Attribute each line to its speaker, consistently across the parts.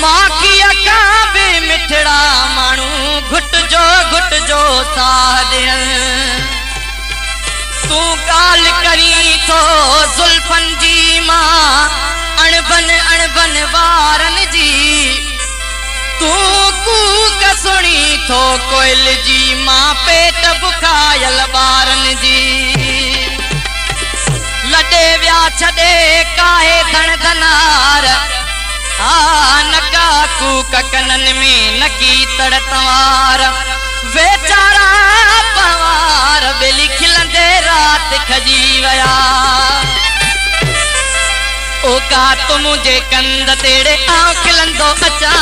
Speaker 1: माँ की अका भी मिठड़ा मानू घुट जो सादियन तू गाल करी तो जुल्फन जी माँ अणबन वारन जी तू कूक सुनी तो कोयल जी माँ पेट बुखायल बारन जी लडे व्या छदे काहे धन धनार नका कूक कनन में नकी तड़तवार बेचारा पवार बेली खिलंदे रात खजी वया ओ का तू मुझे कंद तेरे आँव खिलंदो अचा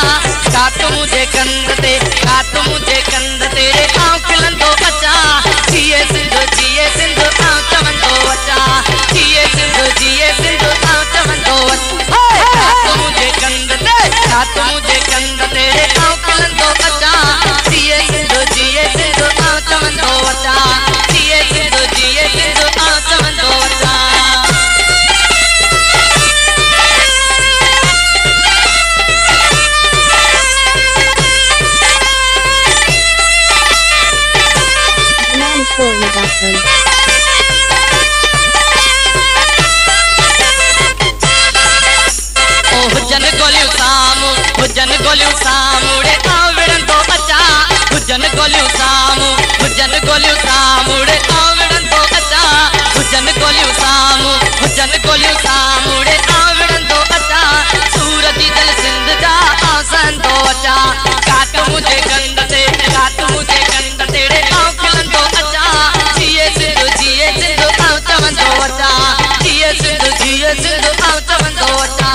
Speaker 1: का तू मुझे कंद तेरे आँव खिलंदो अचा जिए सिंधु आँव चवंदो अचा जिए सिंधु आँव चवंदो अचा का तू मुझे कंद तेरे आँव खिलंदो अचा जिए सिंधु आँव चवंदो अचा जिए सिंधु आँव चवंदो अचा हुजन गोलियूं सामुड़े आवड़ंदो अचा हुजन गोलियूं सामुड़े आवड़ंदो अचा हुजन गोलियूं सामुड़े आवड़ंदो अचा सूरज जल सिंध जा आसंदो अचा काट मुझे कंद तेरे आँव खिलंदो अचा जिए सिंधु आँव चवंदो अचा जिए सिंधु आँव चवंदो अचा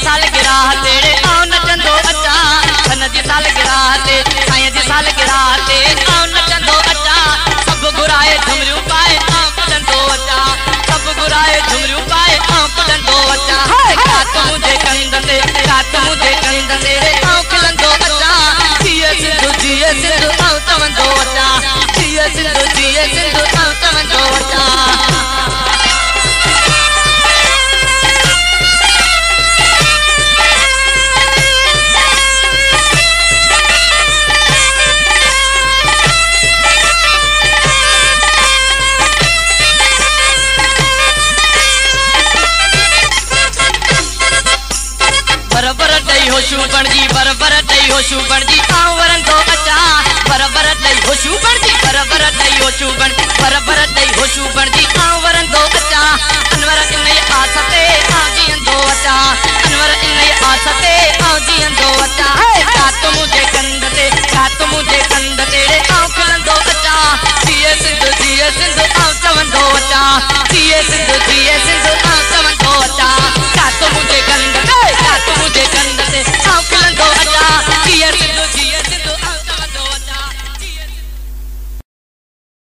Speaker 1: सालगिरह तेरे आँव नचंदो अचा धन जी सालगिरह ते आँव नचंदो अचा सब घुराए झुमरियूं पाए आँव कुॾंदो अचा सब घुराए झुमरियूं पाए आँव कुॾंदो अचा रात मुझे कंद तेरे आँव खिलंदो अचा जिए सिंधु आँव चवंदो अचा जिए सिंधु आँव चवंदो अचा बरबर दई होशू बनजी आँव वरंदो अचा बरबर दई होशू बनजी बरबर दई होशू बनजी आँव वरंदो अचा अनवर इन आस ते आँव जीअंदो अचा अनवर इन आस ते आँव जीअंदो अचा का तू मुझे कंद तेरे आँव खिलंदो अचा जिए सिंधु आँव चवंदो अचा जिए सिंधु